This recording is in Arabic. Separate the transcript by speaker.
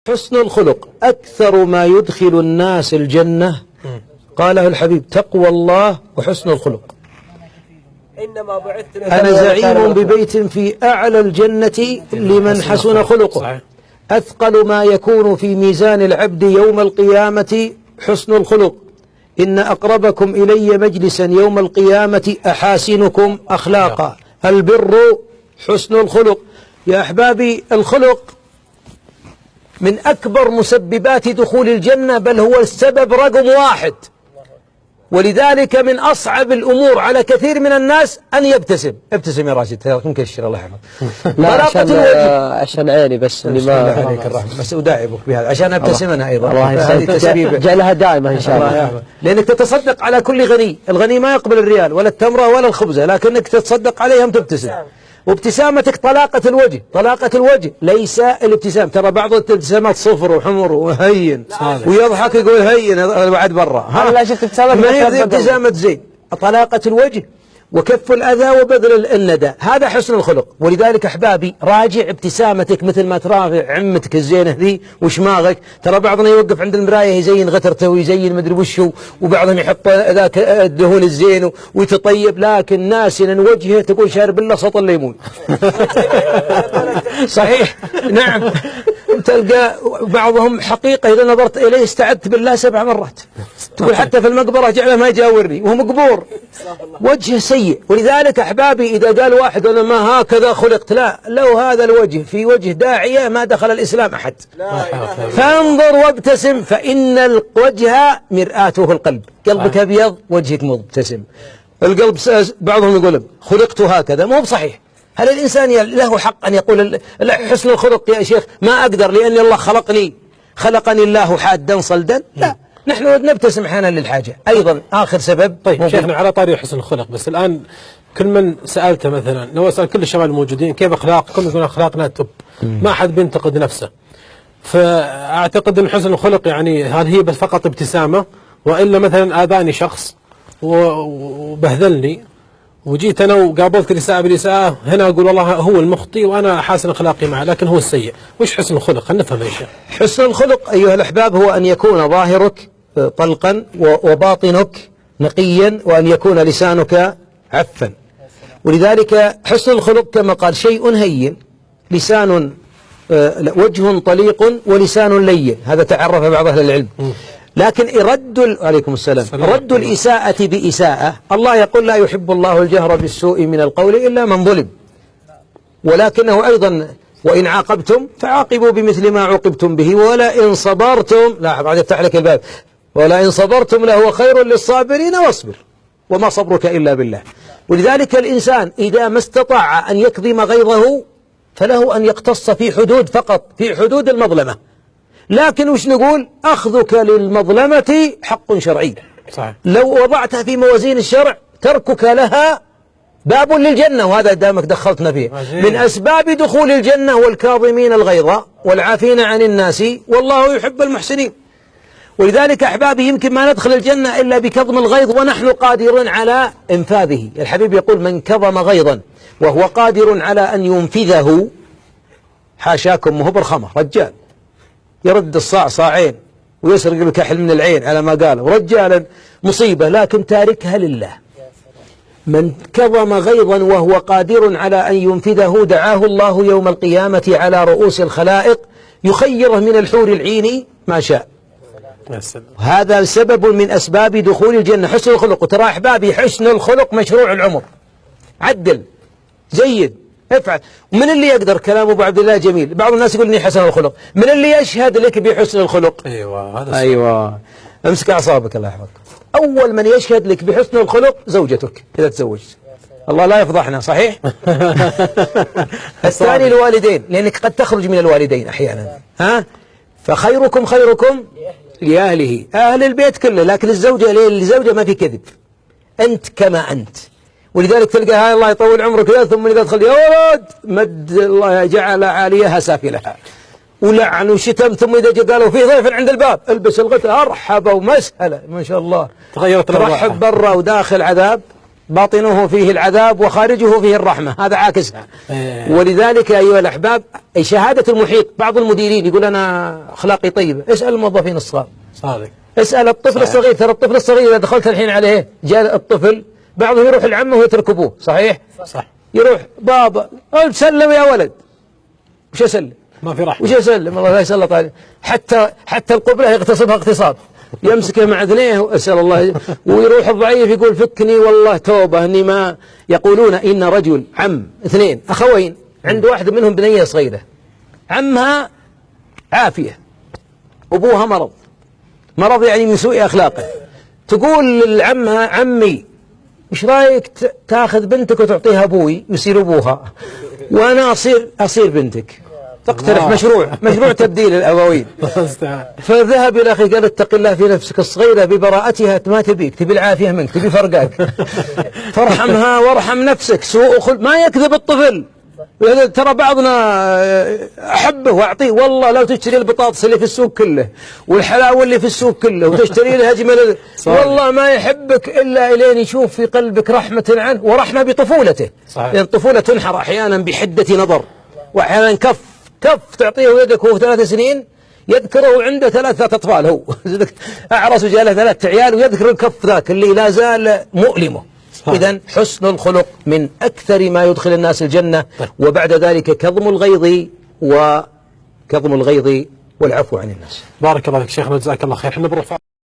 Speaker 1: حسن الخلق أكثر ما يدخل الناس الجنة، قاله الحبيب: تقوى الله وحسن الخلق.
Speaker 2: إنما بعثت
Speaker 1: أنا زعيم ببيت في أعلى الجنة لمن حسن خلقه. أثقل ما يكون في ميزان العبد يوم القيامة حسن الخلق. إن أقربكم إلي مجلسا يوم القيامة أحاسنكم أخلاقا. البر حسن الخلق. يا أحبابي، الخلق من أكبر مسببات دخول الجنة، بل هو السبب رقم واحد. ولذلك من أصعب الأمور على كثير من الناس أن يبتسم. ابتسم يا راشد، مكشر الله يحفظك.
Speaker 2: لا، عشان عيني بس اللي ما
Speaker 1: عليك الرحمة، بس أداعبك بهذا عشان أبتسم أنا أيضا.
Speaker 2: هذه تسبيب جعلها دائما إن شاء الله.
Speaker 1: لأنك تتصدق على كل غني. الغني ما يقبل الريال ولا التمرة ولا الخبزة، لكنك تتصدق عليهم تبتسم. وابتسامتك طلاقة الوجه. طلاقة الوجه ليس الابتسام، ترى بعض الابتسامات صفر وحمر وهين ويضحك يقول هين بعد برا.
Speaker 2: لا شفت ابتسامة
Speaker 1: ما هي ابتسامة زين. طلاقة الوجه وكف الأذى وبذل الندى، هذا حسن الخلق. ولذلك أحبابي، راجع ابتسامتك مثل ما تراجع عمتك الزينة ذي وشماغك. ترى بعضنا يوقف عند المراية يزين غترته ويزين مدري وشو، وبعضهم يحط ذاك الدهون الزين ويتطيب، لكن ناسنا وجهه تقول شارب الله سط الليمون. صحيح، نعم. تلقى بعضهم حقيقة إذا نظرت إليه استعدت بالله 7 مرات. تقول حتى في المقبرة جعله ما يجاورني وهو مقبور. وجه سيء. ولذلك أحبابي، إذا قال واحد أنا ما هكذا خلقت، لا، لو هذا الوجه في وجه داعية ما دخل الإسلام أحد. فانظر وابتسم، فإن الوجه مرآته القلب. قلبك أبيض وجهك مبتسم. القلب بعضهم يقول خلقت هكذا، مو بصحيح. هل الإنسان له حق أن يقول حسن الخلق يا شيخ ما أقدر لأن الله خلقني الله حادا صلدا؟ لا، نحن نبتسم أحيانا للحاجة. أيضا آخر سبب.
Speaker 3: طيب شيخنا، على طاري حسن الخلق، بس الآن كل من سألته مثلا، لو أسأل كل الشباب الموجودين كيف أخلاقكم، يقول أخلاقنا توب، ما حد بينتقد نفسه. فأعتقد أن حسن الخلق يعني هذه هي بس فقط ابتسامة، وإلا مثلا آذاني شخص وبهذلني وجيت أنا وقابلت الإساءة بالإساءة، هنا أقول والله هو المخطي وأنا حاسن أخلاقي معه، لكن هو السيء. وش حسن الخلق؟ خلينا نفهم يا شيخ.
Speaker 1: حسن الخلق أيها الأحباب هو أن يكون ظاهرك طلقا وباطنك نقيا، وأن يكون لسانك عفا. ولذلك حسن الخلق كما قال شيء هين، لسان وجه طليق ولسان لين، هذا تعرف بعض أهل العلم. لكن عليكم السلام، رد الإساءة بإساءة، الله يقول لا يحب الله الجهر بالسوء من القول إلا من ظلم. ولكنه أيضا وإن عاقبتم فعاقبوا بمثل ما عوقبتم به ولئن صبرتم، لا بعد يفتح لك الباب، ولئن صبرتم لهو خير للصابرين واصبر وما صبرك إلا بالله. ولذلك الإنسان إذا ما استطاع أن يكظم غيظه فله أن يقتص في حدود، فقط في حدود المظلمة. لكن وش نقول؟ أخذك للمظلمة حق شرعي.
Speaker 3: صحيح.
Speaker 1: لو وضعتها في موازين الشرع تركك لها باب للجنة، وهذا دامك دخلتنا فيه. من أسباب دخول الجنة والكاظمين الغيظ والعافين عن الناس والله يحب المحسنين. ولذلك أحبابي يمكن ما ندخل الجنة إلا بكظم الغيظ ونحن قادرون على إنفاذه. الحبيب يقول من كظم غيظا وهو قادر على أن ينفذه، حاشاكم مهو برخمة، رجال يرد الصاع صاعين ويسرق الكحل من العين على ما قالوا، رجالا مصيبة، لكن تاركها لله. من كظم غيظا وهو قادر على أن ينفذه دعاه الله يوم القيامة على رؤوس الخلائق يخيره من الحور العين ما شاء. هذا سبب من أسباب دخول الجنة حسن الخلق. وترى أحبابي حسن الخلق مشروع العمر. عدل، زيد، افعل. ومن اللي يقدر؟ كلام أبو عبد الله جميل. بعض الناس يقول إني حسن الخلق. من اللي يشهد لك بحسن الخلق؟
Speaker 3: أيوة هذا
Speaker 1: أيوة، امسك أعصابك الله يحفظك. أول من يشهد لك بحسن الخلق زوجتك إذا تزوجت. الله لا يفضحنا، صحيح؟ الثاني الوالدين، لأنك قد تخرج من الوالدين أحيانا. فخيركم خيركم لأهله، أهل البيت كله، لكن الزوجة ما في كذب، أنت كما أنت. ولذلك تلقى هاي الله يطول عمرك كذا، ثم إذا دخل يا ولد مد الله جعل عاليها سافلها ولعن وشتم، ثم إذا قالوا في ضيف عند الباب البس الغتة، أرحب ومسهلة ما شاء الله،
Speaker 3: تغيرت
Speaker 1: ترحب برا وداخل عذاب. باطنه فيه العذاب وخارجه فيه الرحمة، هذا عاكسها. ولذلك أيها الأحباب شهادة المحيط، بعض المديرين يقول أنا أخلاقي طيبة، اسأل الموظفين الصغار،
Speaker 3: صادق،
Speaker 1: اسأل الطفل الصغير. ترى الطفل الصغير إذا دخلت الحين عليه جاء الطفل بعضهم يروح لعمه ويترك أبوه، صحيح؟
Speaker 3: صح.
Speaker 1: يروح بابا سلم يا ولد، وش أسلم؟
Speaker 3: ما في رحمة.
Speaker 1: وش أسلم؟ الله لا يسلط عليه. حتى القبلة يغتصبها اغتصاب، يمسكه مع اذنيه، اسال الله. ويروح الضعيف يقول فكني والله توبه اني ما. يقولون ان رجل عم اثنين اخوين، عند واحد منهم بنيه صغيره، عمها عافيه، ابوها مرض يعني من سوء اخلاقه. تقول لعمها عمي ايش رايك تاخذ بنتك وتعطيها ابوي يصير ابوها، وانا اصير بنتك. تقترح مشروع تبديل الأبوين. فذهب إلى أخي قال اتق الله في نفسك، الصغيرة ببراءتها ما تبيك، تبي العافية منك، تبي فرقاك، فارحمها وارحم نفسك. سوء خلق ما يكذب الطفل. ترى بعضنا أحبه وأعطيه، والله لو تشتري البطاطس اللي في السوق كله والحلاوة اللي في السوق كله وتشتري له أجمل، والله ما يحبك إلا إلين يشوف في قلبك رحمة عنه ورحمة بطفولته. لأن الطفولة تنحر أحيانا بحدة نظر، وأحيانا كف تعطيه يدك وهو 3 سنين يذكره عنده 3 أطفال، هو أعرس وجاء له 3 عيال ويذكر الكف ذاك اللي لا زال مؤلمه. إذن حسن الخلق من أكثر ما يدخل الناس الجنة، وبعد ذلك كظم الغيظ والعفو عن الناس.
Speaker 3: بارك الله فيك شيخنا، جزاك الله خير. احنا بنروح